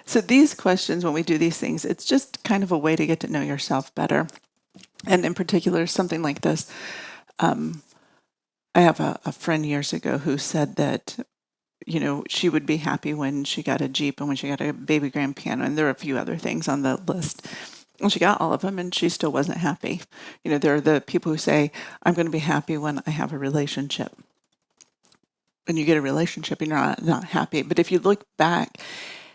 So these questions, when we do these things, it's just kind of a way to get to know yourself better. And in particular, something like this. I have a friend years ago who said that, she would be happy when she got a Jeep and when she got a baby grand piano. And there are a few other things on the list. And she got all of them and she still wasn't happy. There are the people who say, I'm going to be happy when I have a relationship. And you get a relationship and you're not happy. But if you look back,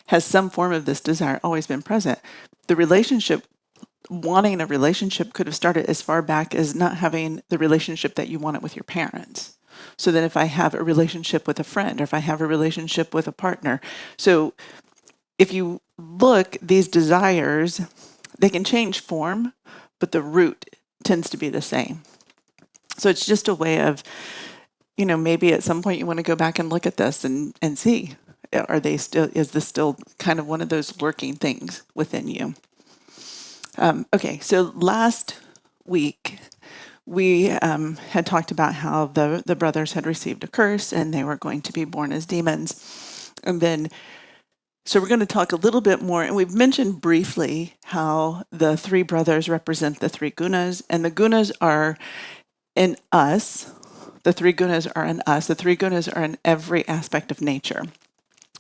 has some form of this desire always been present? The relationship, wanting a relationship, could have started as far back as not having the relationship that you wanted with your parents. So then if I have a relationship with a friend, or if I have a relationship with a partner. So if you look, these desires, they can change form, but the root tends to be the same. So it's just a way of, maybe at some point you want to go back and look at this and see, is this still kind of one of those lurking things within you? Okay, so last week we had talked about how the brothers had received a curse and they were going to be born as demons. And then, so we're going to talk a little bit more, and we've mentioned briefly how the three brothers represent the three gunas, and the gunas are in us. The three gunas are in us. The three gunas are in every aspect of nature.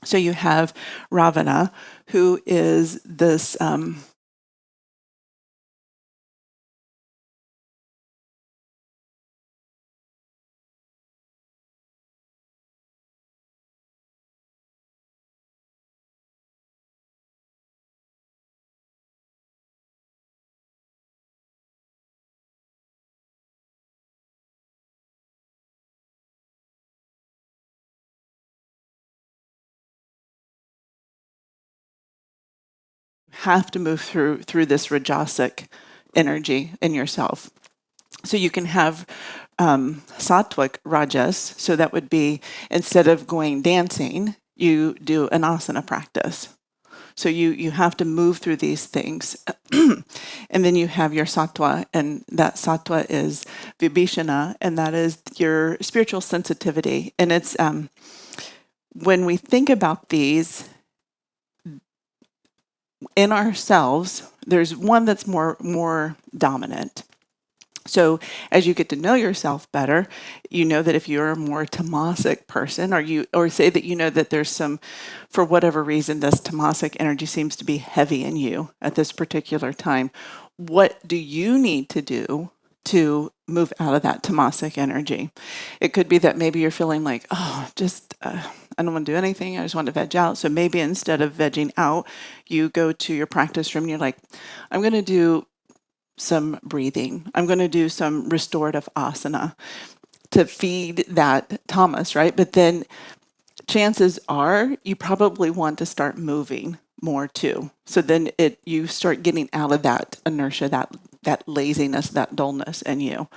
So you have Ravana, who is this have to move through this rajasic energy in yourself. So you can have sattvic rajas. So that would be, instead of going dancing, you do an asana practice. So you have to move through these things. And then you have your sattva, and that sattva is vibhishana, and that is your spiritual sensitivity. And it's when we think about these in ourselves, there's one that's more dominant. So as you get to know yourself better, you know that if you're a more tamasic person, or say that you know that there's some, for whatever reason, this tamasic energy seems to be heavy in you at this particular time, what do you need to do to move out of that tamasic energy? It could be that maybe you're feeling like, I don't want to do anything. I just want to veg out. So maybe instead of vegging out, you go to your practice room and you're like, I'm going to do some breathing. I'm going to do some restorative asana to feed that tamas, right? But then chances are you probably want to start moving more too. So then you start getting out of that inertia, that laziness, that dullness in you.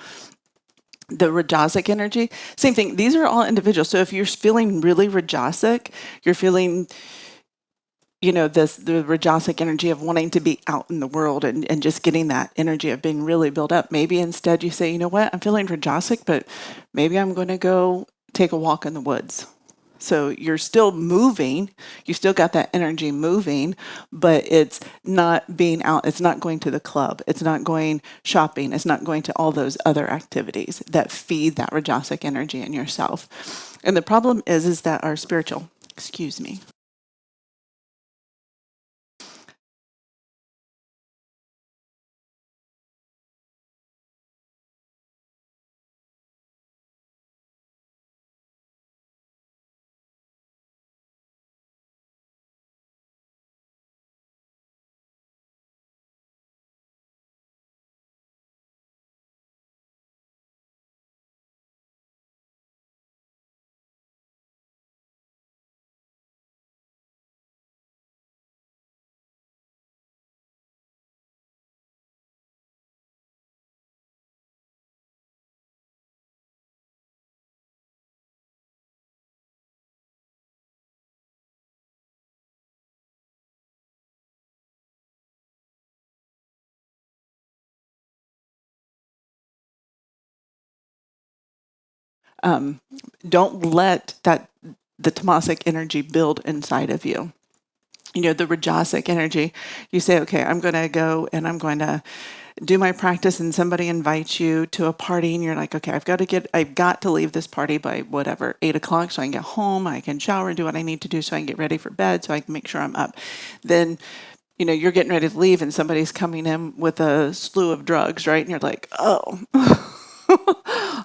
The rajasic energy, same thing. These are all individual. So if you're feeling really rajasic, you're feeling, the rajasic energy of wanting to be out in the world and just getting that energy of being really built up. Maybe instead you say, you know what, I'm feeling rajasic, but maybe I'm going to go take a walk in the woods. So you're still moving, you still got that energy moving, but it's not being out, it's not going to the club, it's not going shopping, it's not going to all those other activities that feed that rajasic energy in yourself. And the problem is that our spiritual, excuse me. Don't let the tamasic energy build inside of you. the Rajasic energy. You say, okay, I'm going to go and I'm going to do my practice, and somebody invites you to a party and you're like, okay, I've got to leave this party by whatever, 8 o'clock, so I can get home, I can shower and do what I need to do so I can get ready for bed, so I can make sure I'm up. Then, you're getting ready to leave and somebody's coming in with a slew of drugs, right? And you're like, oh,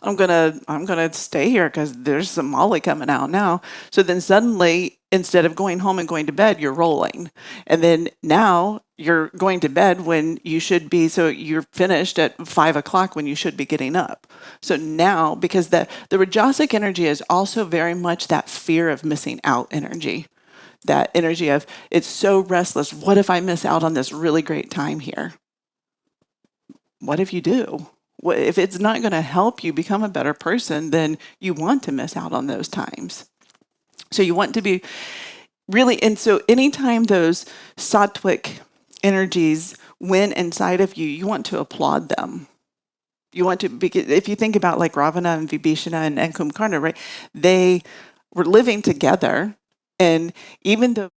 I'm gonna stay here because there's some Molly coming out now. So then suddenly, instead of going home and going to bed, you're rolling, and then now you're going to bed when you should be. So you're finished at 5 o'clock when you should be getting up. So now, because the Rajasic energy is also very much that fear of missing out energy. That energy of it's so restless. What if I miss out on this really great time here? What if you do? What if it's not going to help you become a better person? Then you want to miss out on those times. So you want to be really, and so anytime those sattvic energies win inside of you, you want to applaud them. You want to, because if you think about like Ravana and Vibhishana and Kumbhakarna, right? They were living together, and even though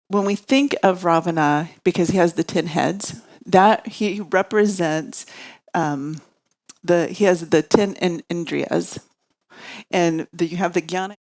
when we think of Ravana, because he has the 10 heads, that he represents he has the 10 indriyas, and you have the jnana.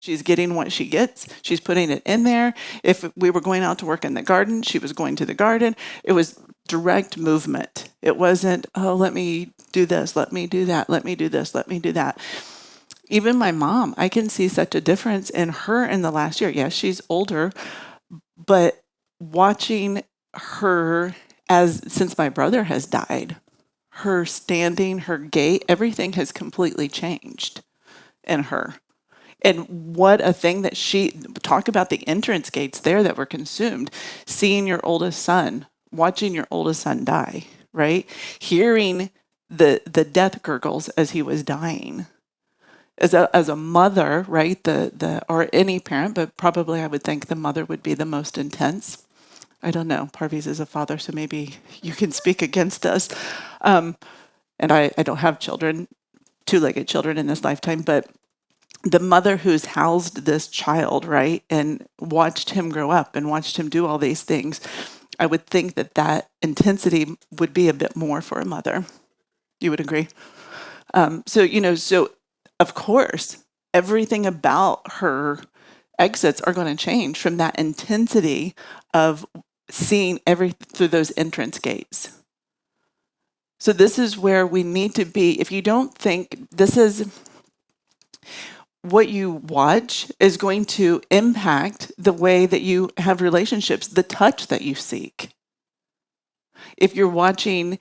She's getting what she gets. She's putting it in there. If we were going out to work in the garden, she was going to the garden. It was direct movement. It wasn't, oh, let me do this, let me do that, let me do this, let me do that. Even my mom, I can see such a difference in her in the last year. Yes, she's older, but watching her since my brother has died, her standing, her gait, everything has completely changed in her. And what a thing that talk about the entrance gates there that were consumed, seeing your oldest son, watching your oldest son die, right? Hearing the death gurgles as he was dying. As a mother, right? Or any parent, but probably I would think the mother would be the most intense. I don't know. Parviz is a father, so maybe you can speak against us. And I don't have children, two-legged children in this lifetime, but the mother who's housed this child, right, and watched him grow up and watched him do all these things, I would think that intensity would be a bit more for a mother. You would agree? So of course, everything about her exits are going to change from that intensity of seeing through those entrance gates. So this is where we need to be. If you don't think this is what you watch is going to impact the way that you have relationships, the touch that you seek. If you're watching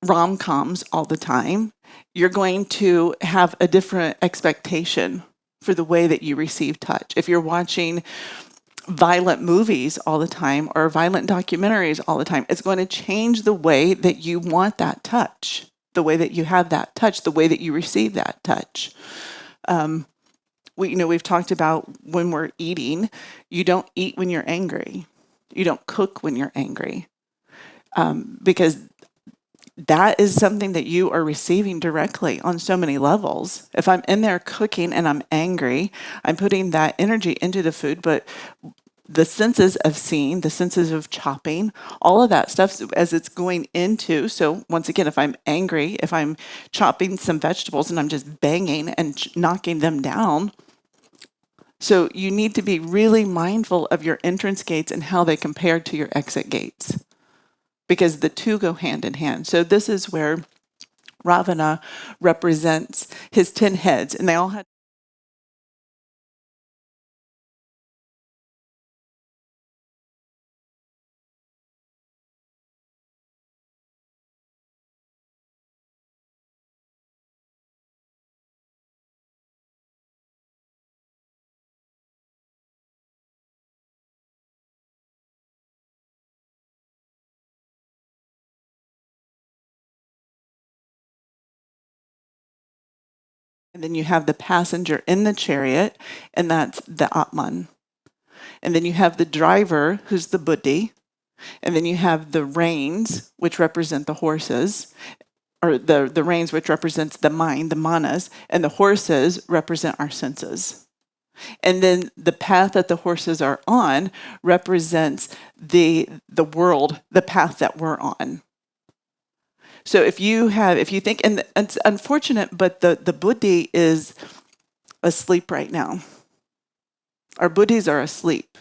rom-coms all the time, you're going to have a different expectation for the way that you receive touch. If you're watching violent movies all the time or violent documentaries all the time, it's going to change the way that you want that touch, the way that you have that touch, the way that you receive that touch. We've talked about when we're eating, you don't eat when you're angry. You don't cook when you're angry. Because that is something that you are receiving directly on so many levels. If I'm in there cooking and I'm angry, I'm putting that energy into the food, but the senses of seeing, the senses of chopping, all of that stuff as it's going into. So once again, if I'm angry, if I'm chopping some vegetables and I'm just banging and knocking them down. So you need to be really mindful of your entrance gates and how they compare to your exit gates, because the two go hand in hand. So this is where Ravana represents his 10 heads, and they all had. And then you have the passenger in the chariot, and that's the Atman. And then you have the driver, who's the Buddhi. And then you have the reins, which represent the horses, or the reins, which represents the mind, the manas, and the horses represent our senses. And then the path that the horses are on represents the world, the path that we're on. So if you think, and it's unfortunate, but the Buddhi is asleep right now. Our Buddhis are asleep.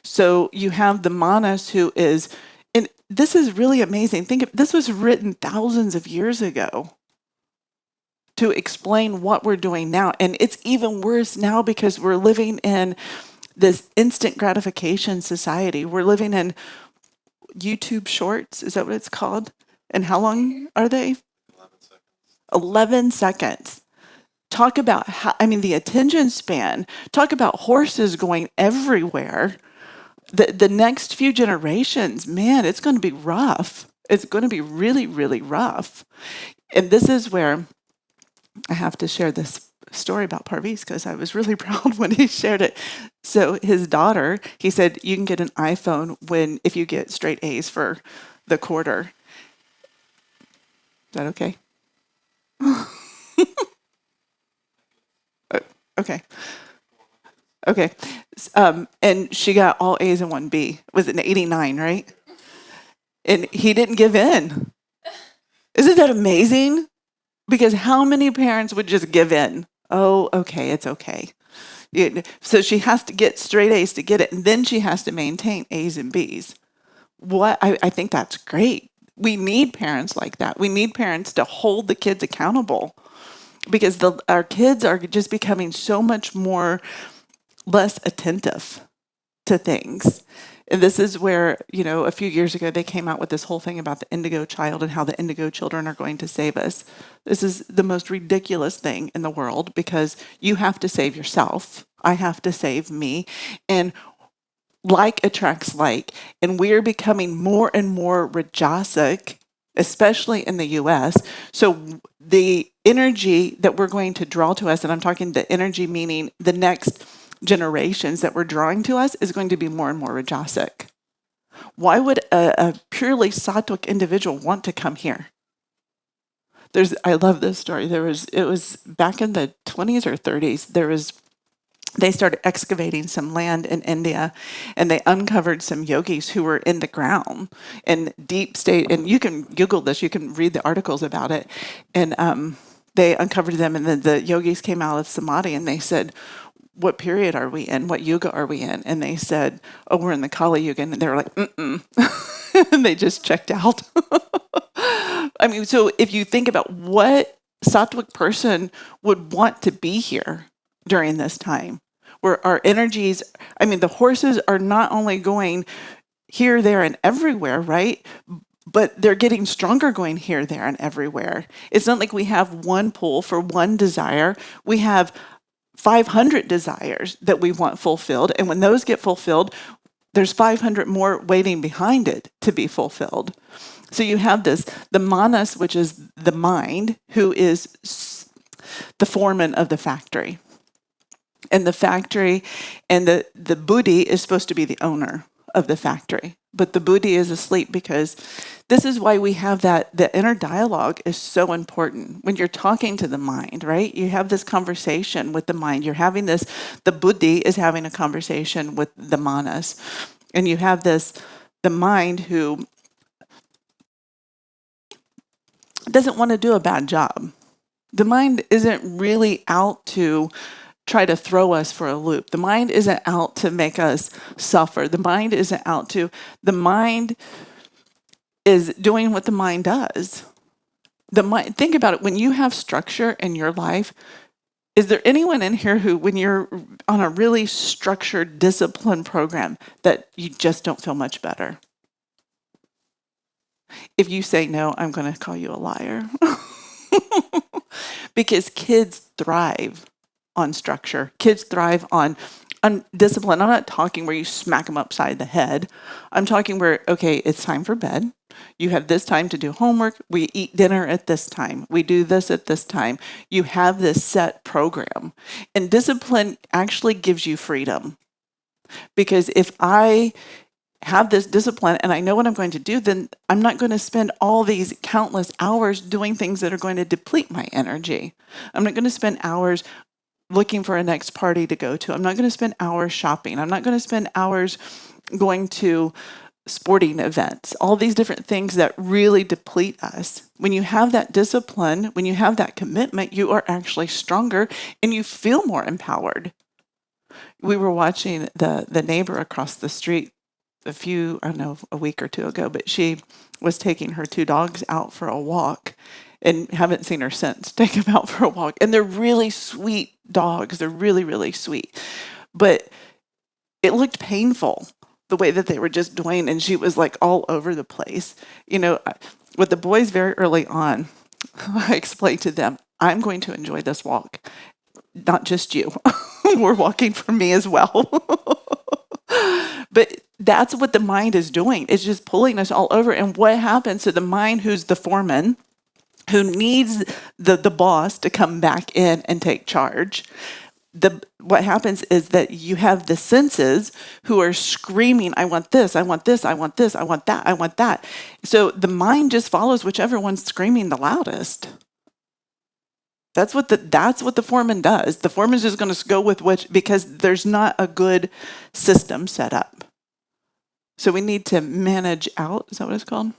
So you have the Manas who is, and this is really amazing. This was written thousands of years ago to explain what we're doing now. And it's even worse now because we're living in this instant gratification society. We're living in YouTube shorts. Is that what it's called? And how long are they? 11 seconds. Talk about the attention span. Talk about horses going everywhere. The next few generations, man, it's going to be rough. It's going to be really, really rough. And this is where I have to share this story about Parviz because I was really proud when he shared it. So his daughter, he said, you can get an iPhone if you get straight A's for the quarter. Is that okay? Okay. Okay. And she got all A's and one B. Was it an 89, right? And he didn't give in. Isn't that amazing? Because how many parents would just give in? Oh, okay, it's okay. So she has to get straight A's to get it, and then she has to maintain A's and B's. I think that's great. We need parents like that. We need parents to hold the kids accountable because our kids are just becoming so much more less attentive to things. And this is where, a few years ago, they came out with this whole thing about the indigo child and how the indigo children are going to save us. This is the most ridiculous thing in the world because you have to save yourself. I have to save me. And like attracts like. And we're becoming more and more Rajasic, especially in the US. So the energy that we're going to draw to us, and I'm talking the energy meaning the next generations that we're drawing to us, is going to be more and more Rajasic. Why would a purely Sattvic individual want to come here? I love this story. It was back in the 20s or 30s. They started excavating some land in India, and they uncovered some yogis who were in the ground in deep state. And you can Google this, you can read the articles about it. And they uncovered them, and then the yogis came out of samadhi, and they said, "What period are we in? What yuga are we in?" And they said, "Oh, we're in the Kali Yuga." And they were like, "Mm-mm." And they just checked out. I mean, so if you think about what Sattvic person would want to be here during this time, where our energies, the horses are not only going here, there, and everywhere, right? But they're getting stronger going here, there, and everywhere. It's not like we have one pull for one desire. We have 500 desires that we want fulfilled. And when those get fulfilled, there's 500 more waiting behind it to be fulfilled. So you have the manas, which is the mind, who is the foreman of the factory. And the factory and the buddhi is supposed to be the owner of the factory. But the buddhi is asleep because this is why we have the inner dialogue is so important. When you're talking to the mind, right? You have this conversation with the mind. You're having the buddhi is having a conversation with the manas. And you have the mind who doesn't want to do a bad job. The mind isn't really out to try to throw us for a loop. The mind isn't out to make us suffer. The mind is doing what the mind does. Think about it. When you have structure in your life, is there anyone in here who, when you're on a really structured, disciplined program, that you just don't feel much better? If you say no, I'm going to call you a liar. Because kids thrive on structure. Kids thrive on discipline. I'm not talking where you smack them upside the head. I'm talking where, okay, it's time for bed. You have this time to do homework. We eat dinner at this time. We do this at this time. You have this set program. And discipline actually gives you freedom. Because if I have this discipline and I know what I'm going to do, then I'm not going to spend all these countless hours doing things that are going to deplete my energy. I'm not going to spend hours looking for a next party to go to. I'm not going to spend hours shopping. I'm not going to spend hours going to sporting events, all these different things that really deplete us. When you have that discipline, when you have that commitment, you are actually stronger and you feel more empowered. We were watching the neighbor across the street a week or two ago, but she was taking her two dogs out for a walk and haven't seen her since. Take them out for a walk. And they're really sweet dogs. They're really, really sweet. But it looked painful the way that they were just doing. And she was like all over the place. With the boys very early on, I explained to them, I'm going to enjoy this walk. Not just you. We're walking for me as well. But that's what the mind is doing. It's just pulling us all over. And what happens to the mind, who's the foreman, who needs the boss to come back in and take charge? What happens is that you have the senses who are screaming, I want this, I want this, I want this, I want that, I want that. So the mind just follows whichever one's screaming the loudest. That's what the foreman does. The foreman's just going to go with which, because there's not a good system set up. So we need to manage out. Is that what it's called?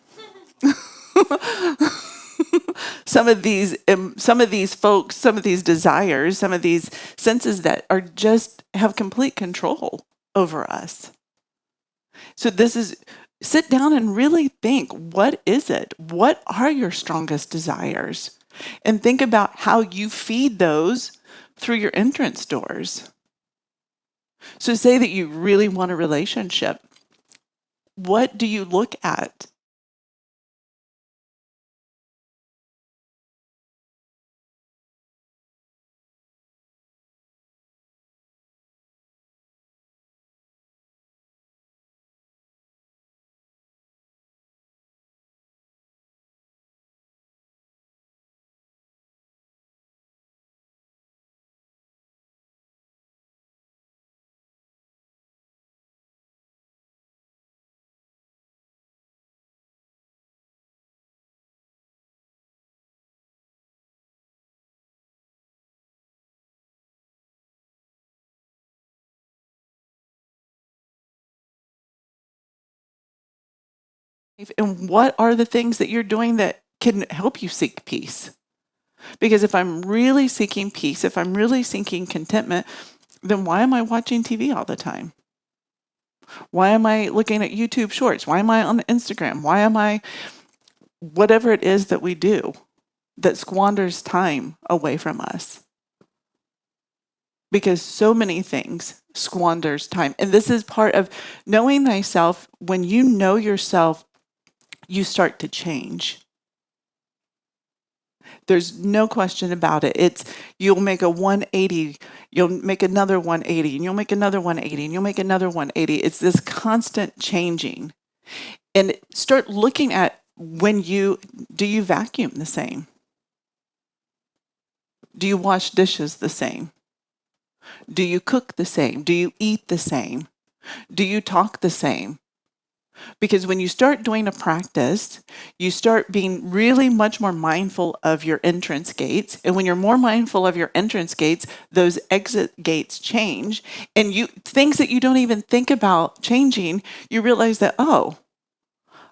some of these folks, some of these desires, some of these senses that are just have complete control over us. So this is sit down and really think, what is it? What are your strongest desires? And think about how you feed those through your entrance doors. So say that you really want a relationship. What do you look at? And what are the things that you're doing that can help you seek peace? Because if I'm really seeking peace, if I'm really seeking contentment, then why am I watching TV all the time? Why am I looking at YouTube shorts? Why am I on Instagram? Why am I whatever it is that we do that squanders time away from us? Because so many things squanders time. And this is part of knowing thyself. When you know yourself, you start to change. There's no question about it. It's you'll make a 180, you'll make another 180, and you'll make another 180, and you'll make another 180. It's this constant changing. And start looking at when do you vacuum the same? Do you wash dishes the same? Do you cook the same? Do you eat the same? Do you talk the same? Because when you start doing a practice, you start being really much more mindful of your entrance gates. And when you're more mindful of your entrance gates, those exit gates change. And things that you don't even think about changing, you realize that, oh,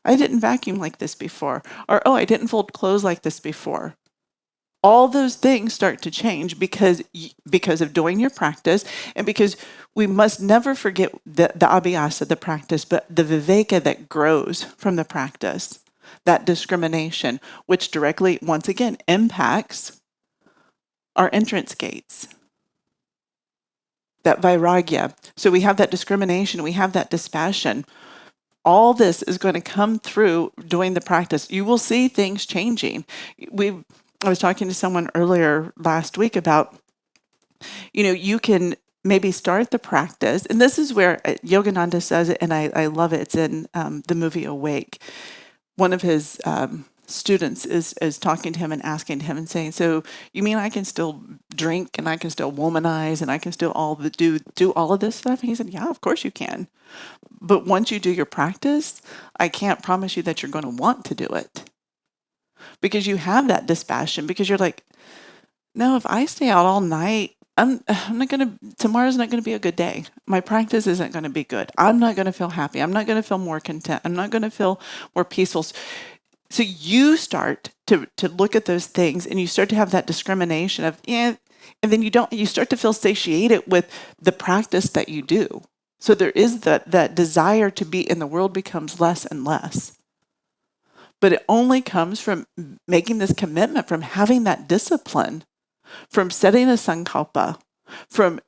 I didn't vacuum like this before. Or, oh, I didn't fold clothes like this before. All those things start to change because of doing your practice, and because we must never forget the abhyasa, the practice, but the viveka that grows from the practice, that discrimination, which directly, once again, impacts our entrance gates, that vairagya. So we have that discrimination, we have that dispassion. All this is going to come through doing the practice. You will see things changing. I was talking to someone earlier last week about, you can maybe start the practice. And this is where Yogananda says it, and I love it. It's in the movie Awake. One of his students is talking to him and asking him and saying, so you mean I can still drink and I can still womanize and I can still do all of this stuff? And he said, yeah, of course you can. But once you do your practice, I can't promise you that you're going to want to do it. Because you have that dispassion, because you're like, no, if I stay out all night, tomorrow's not going to be a good day. My practice isn't going to be good. I'm not going to feel happy. I'm not going to feel more content. I'm not going to feel more peaceful. So you start to look at those things, and you start to have that discrimination of, and then you start to feel satiated with the practice that you do. So there is that desire to be in the world becomes less and less. But it only comes from making this commitment, from having that discipline, from setting a sankalpa, from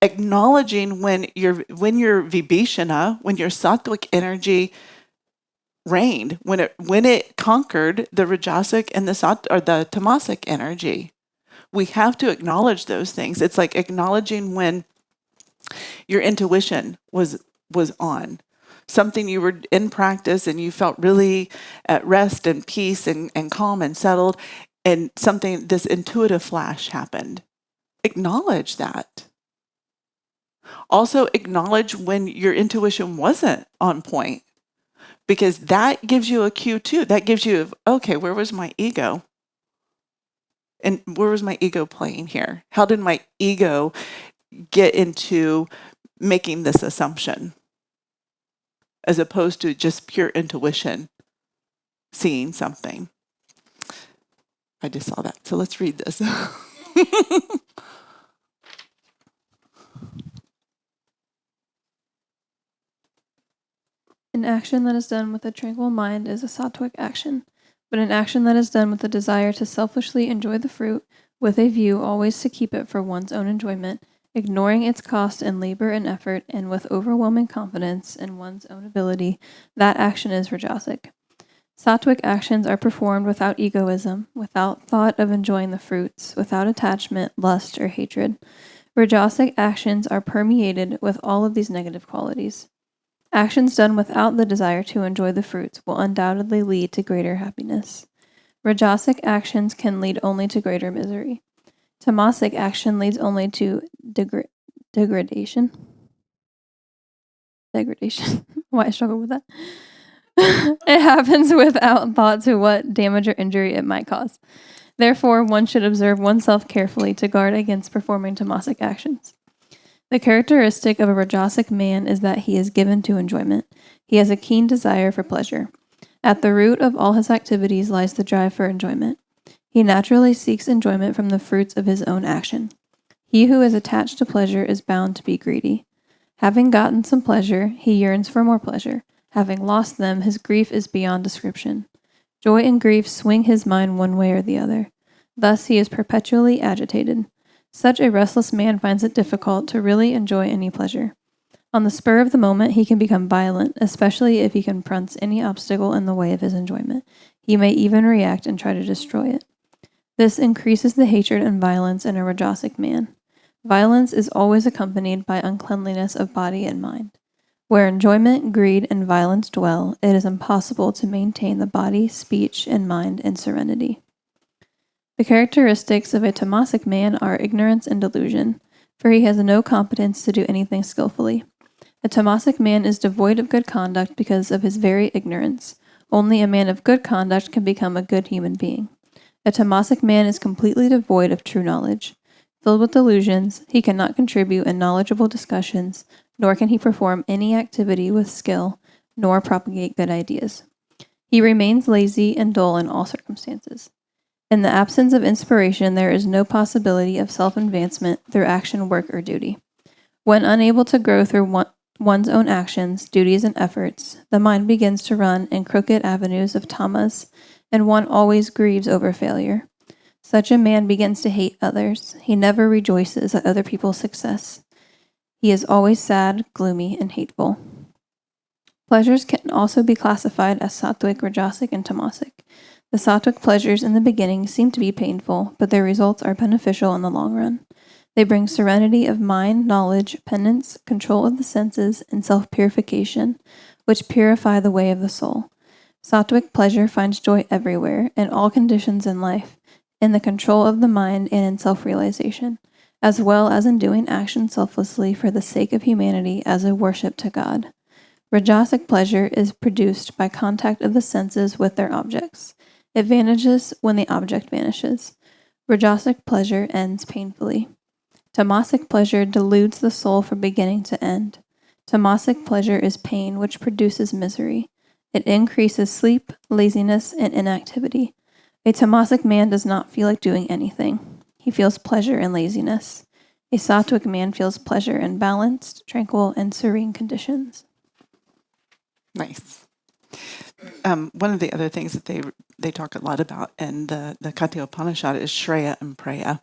acknowledging when your vibhishana, when your sattvic energy reigned, when it conquered the rajasic and the tamasic energy. We have to acknowledge those things. It's like acknowledging when your intuition was on. Something you were in practice and you felt really at rest and peace and calm and settled, and this intuitive flash happened. Acknowledge that. Also acknowledge when your intuition wasn't on point, because that gives you a cue too. That gives you, okay, where was my ego? And where was my ego playing here? How did my ego get into making this assumption, as opposed to just pure intuition seeing something? I just saw that. So let's read this. An action that is done with a tranquil mind is a sattvic action, but an action that is done with a desire to selfishly enjoy the fruit, with a view always to keep it for one's own enjoyment, ignoring its cost in labor and effort, and with overwhelming confidence in one's own ability, that action is rajasic. Sattvic actions are performed without egoism, without thought of enjoying the fruits, without attachment, lust, or hatred. Rajasic actions are permeated with all of these negative qualities. Actions done without the desire to enjoy the fruits will undoubtedly lead to greater happiness. Rajasic actions can lead only to greater misery. Tamasic action leads only to degradation. Degradation. Why I struggle with that? It happens without thought to what damage or injury it might cause. Therefore, one should observe oneself carefully to guard against performing tamasic actions. The characteristic of a rajasic man is that he is given to enjoyment. He has a keen desire for pleasure. At the root of all his activities lies the drive for enjoyment. He naturally seeks enjoyment from the fruits of his own action. He who is attached to pleasure is bound to be greedy. Having gotten some pleasure, he yearns for more pleasure. Having lost them, his grief is beyond description. Joy and grief swing his mind one way or the other. Thus he is perpetually agitated. Such a restless man finds it difficult to really enjoy any pleasure. On the spur of the moment, he can become violent, especially if he confronts any obstacle in the way of his enjoyment. He may even react and try to destroy it. This increases the hatred and violence in a rajasic man. Violence is always accompanied by uncleanliness of body and mind. Where enjoyment, greed, and violence dwell, it is impossible to maintain the body, speech, and mind in serenity. The characteristics of a tamasic man are ignorance and delusion, for he has no competence to do anything skillfully. A tamasic man is devoid of good conduct because of his very ignorance. Only a man of good conduct can become a good human being. A tamasic man is completely devoid of true knowledge. Filled with delusions, he cannot contribute in knowledgeable discussions, nor can he perform any activity with skill, nor propagate good ideas. He remains lazy and dull in all circumstances. In the absence of inspiration, there is no possibility of self-advancement through action, work, or duty. When unable to grow through one's own actions, duties, and efforts, the mind begins to run in crooked avenues of tamas, and one always grieves over failure. Such a man begins to hate others. He never rejoices at other people's success. He is always sad, gloomy, and hateful. Pleasures can also be classified as sattvic, rajasic, and tamasic. The sattvic pleasures in the beginning seem to be painful, but their results are beneficial in the long run. They bring serenity of mind, knowledge, penance, control of the senses, and self-purification, which purify the way of the soul. Sattvic pleasure finds joy everywhere, in all conditions in life, in the control of the mind and in self-realization, as well as in doing action selflessly for the sake of humanity as a worship to God. Rajasic pleasure is produced by contact of the senses with their objects. It vanishes when the object vanishes. Rajasic pleasure ends painfully. Tamasic pleasure deludes the soul from beginning to end. Tamasic pleasure is pain, which produces misery. It increases sleep, laziness, and inactivity. A tamasic man does not feel like doing anything. He feels pleasure in laziness. A sattvic man feels pleasure in balanced, tranquil, and serene conditions. Nice. One of the other things that they talk a lot about in the Katha Upanishad is Shreya and Preya.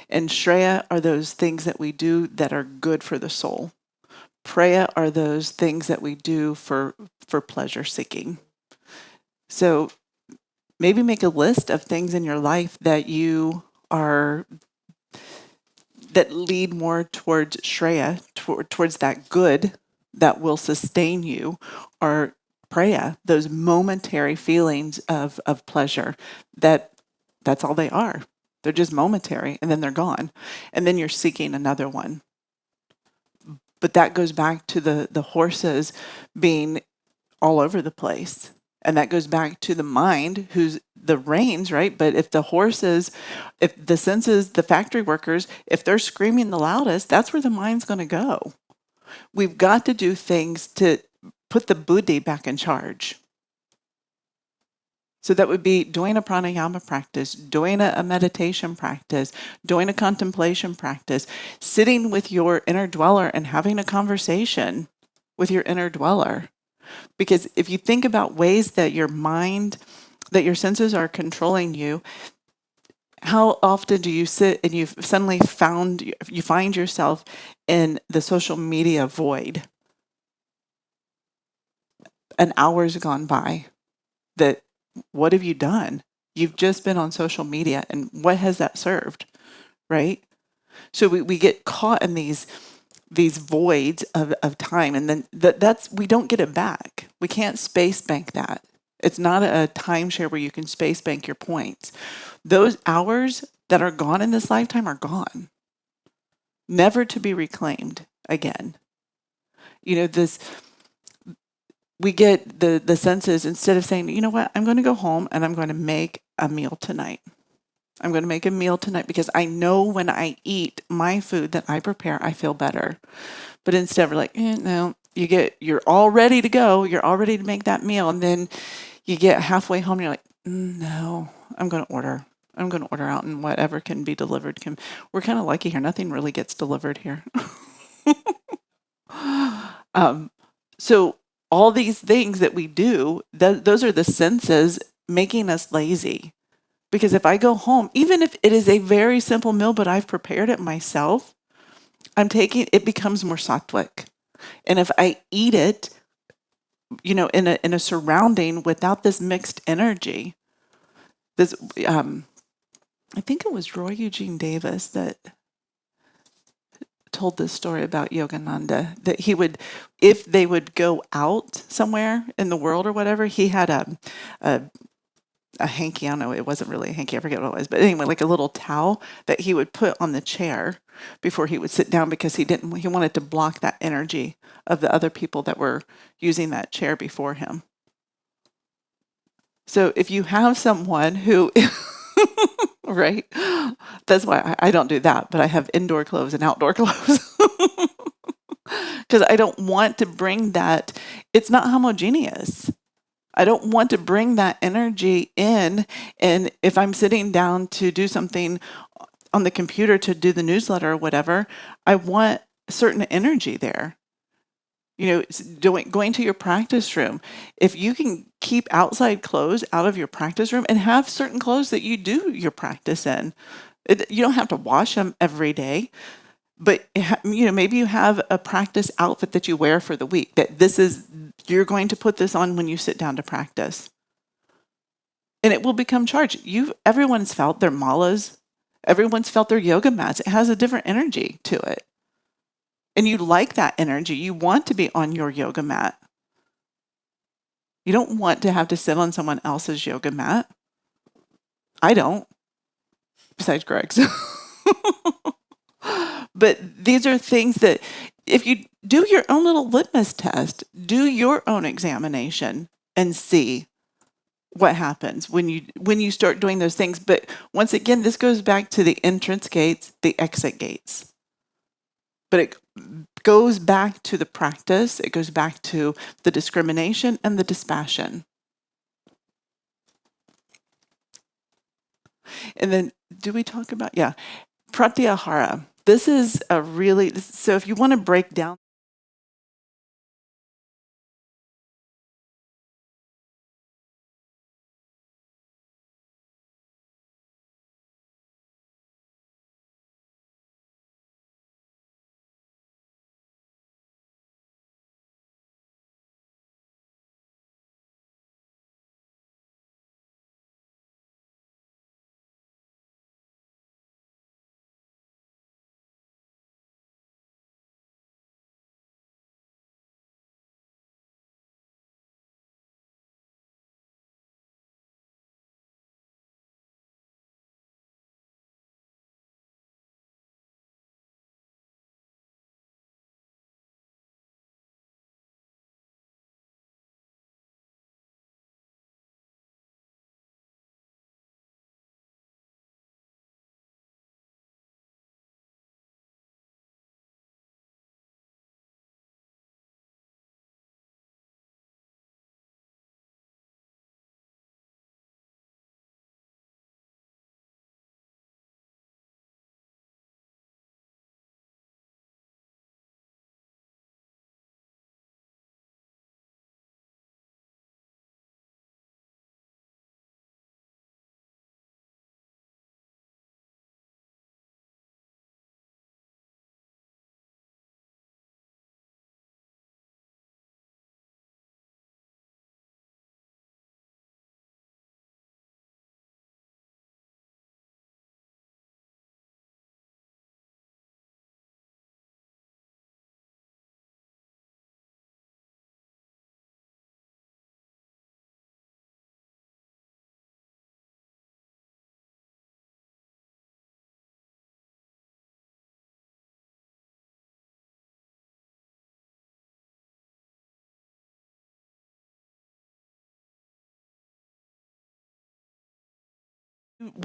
And Shreya are those things that we do that are good for the soul. Preya are those things that we do for pleasure seeking. So maybe make a list of things in your life that you are that lead more towards Shreya, towards that good that will sustain you, or Preya, those momentary feelings of pleasure that's all they are. They're just momentary and then they're gone. And then you're seeking another one. But that goes back to the horses being all over the place. And that goes back to the mind, who's the reins, right? But if the horses, if the senses, the factory workers, if they're screaming the loudest, that's where the mind's going to go. We've got to do things to put the buddhi back in charge. So that would be doing a pranayama practice, doing a meditation practice, doing a contemplation practice, sitting with your inner dweller and having a conversation with your inner dweller. Because if you think about ways that your mind, that your senses are controlling you, how often do you sit and you've suddenly you find yourself in the social media void? An hour's gone by. That what have you done? You've just been on social media, and what has that served, right? So we get caught in these voids of time, and then that's we don't get it back. We can't space bank that. It's not a timeshare where you can space bank your points. Those hours that are gone in this lifetime are gone, never to be reclaimed again. You know, this we get the senses, instead of saying, you know what, I'm going to go home and I'm going to make a meal tonight. I'm going to make a meal tonight because I know when I eat my food that I prepare, I feel better. But instead, we're like, no, you're all ready to go. You're all ready to make that meal. And then you get halfway home and you're like, no, I'm going to order. I'm going to order out, and whatever can be delivered can. We're kind of lucky here. Nothing really gets delivered here. So all these things that we do, those are the senses making us lazy. Because if I go home, even if it is a very simple meal, but I've prepared it myself, it becomes more sattvic. And if I eat it, in a surrounding without this mixed energy, this, I think it was Roy Eugene Davis that told this story about Yogananda, that if they would go out somewhere in the world or whatever, he had a hanky. I don't know, it wasn't really a hanky, I forget what it was, but anyway, like a little towel that he would put on the chair before he would sit down, because he wanted to block that energy of the other people that were using that chair before him. So if you have someone who right, that's why I don't do that, but I have indoor clothes and outdoor clothes. Because I don't want to bring that. It's not homogeneous. I don't want to bring that energy in. And if I'm sitting down to do something on the computer, to do the newsletter or whatever, I want a certain energy there. Going to your practice room. If you can keep outside clothes out of your practice room and have certain clothes that you do your practice in, you don't have to wash them every day. But maybe you have a practice outfit that you wear for the week, that you're going to put this on when you sit down to practice. And it will become charged. Everyone's felt their malas, everyone's felt their yoga mats. It has a different energy to it. And you like that energy. You want to be on your yoga mat. You don't want to have to sit on someone else's yoga mat. I don't, besides Greg's. But these are things that, if you do your own little litmus test, do your own examination and see what happens when you start doing those things. But once again, this goes back to the entrance gates, the exit gates. But it goes back to the practice. It goes back to the discrimination and the dispassion. And then, do we talk about, pratyahara. This is so if you want to break down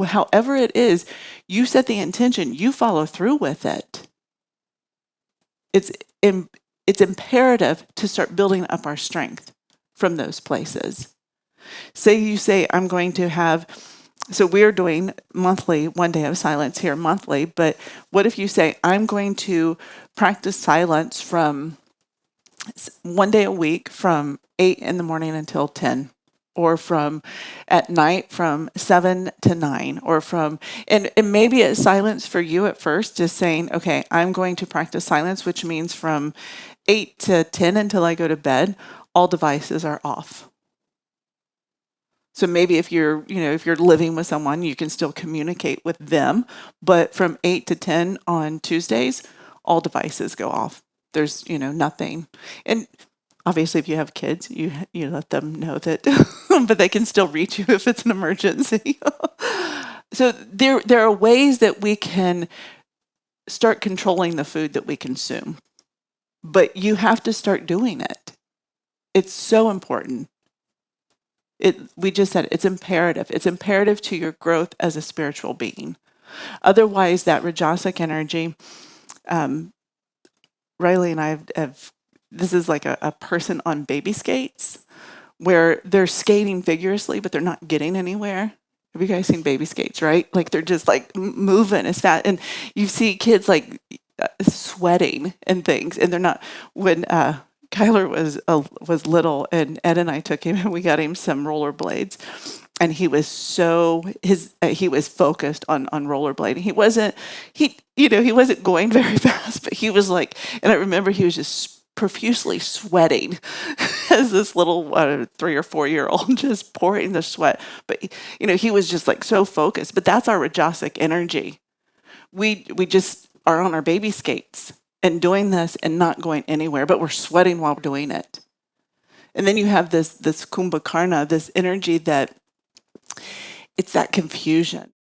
however it is, you set the intention, you follow through with it. It's it's imperative to start building up our strength from those places. Say you say, I'm going to have, so we're doing monthly, 1 day of silence here monthly, but what if you say, I'm going to practice silence from 1 day a week from 8 in the morning until 10, or from at night from 7 to 9, or from, and maybe it's silence for you at first, just saying, okay, I'm going to practice silence, which means from 8 to 10 until I go to bed, all devices are off. So maybe if you're, if you're living with someone, you can still communicate with them, but from 8 to 10 on Tuesdays, all devices go off. There's, nothing. And obviously if you have kids, you let them know that, but they can still reach you if it's an emergency. So there are ways that we can start controlling the food that we consume, but you have to start doing it. It's so important. We just said it's imperative. It's imperative to your growth as a spiritual being. Otherwise, that Rajasic energy, Riley and I have this is like a person on baby skates where they're skating vigorously, but they're not getting anywhere. Have you guys seen baby skates, right? Like they're just like moving as fast. And you see kids like sweating and things, and they're not. When Kyler was little, and Ed and I took him and we got him some rollerblades, and he was he was focused on rollerblading. He wasn't going very fast, but he was like, and I remember he was just profusely sweating as this little 3 or 4 year old, just pouring the sweat. But he was just like so focused. But that's our Rajasic energy. We just are on our baby skates and doing this and not going anywhere, but we're sweating while doing it. And then you have this Kumbhakarna, this energy that it's that confusion.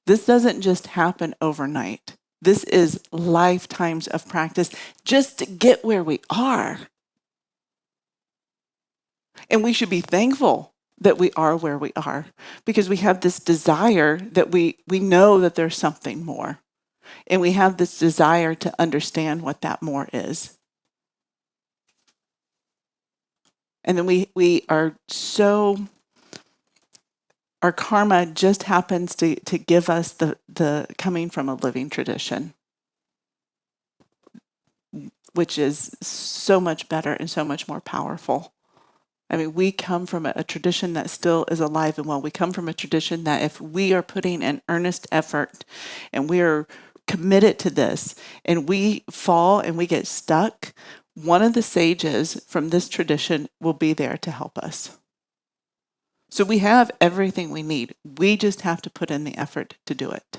This doesn't just happen overnight. This is lifetimes of practice just to get where we are. And we should be thankful that we are where we are, because we have this desire that we know that there's something more. And we have this desire to understand what that more is. And then we are so, our karma just happens to give us the coming from a living tradition, which is so much better and so much more powerful. I mean, we come from a tradition that still is alive and well. We come from a tradition that if we are putting an earnest effort and we are committed to this and we fall and we get stuck, one of the sages from this tradition will be there to help us. So we have everything we need. We just have to put in the effort to do it.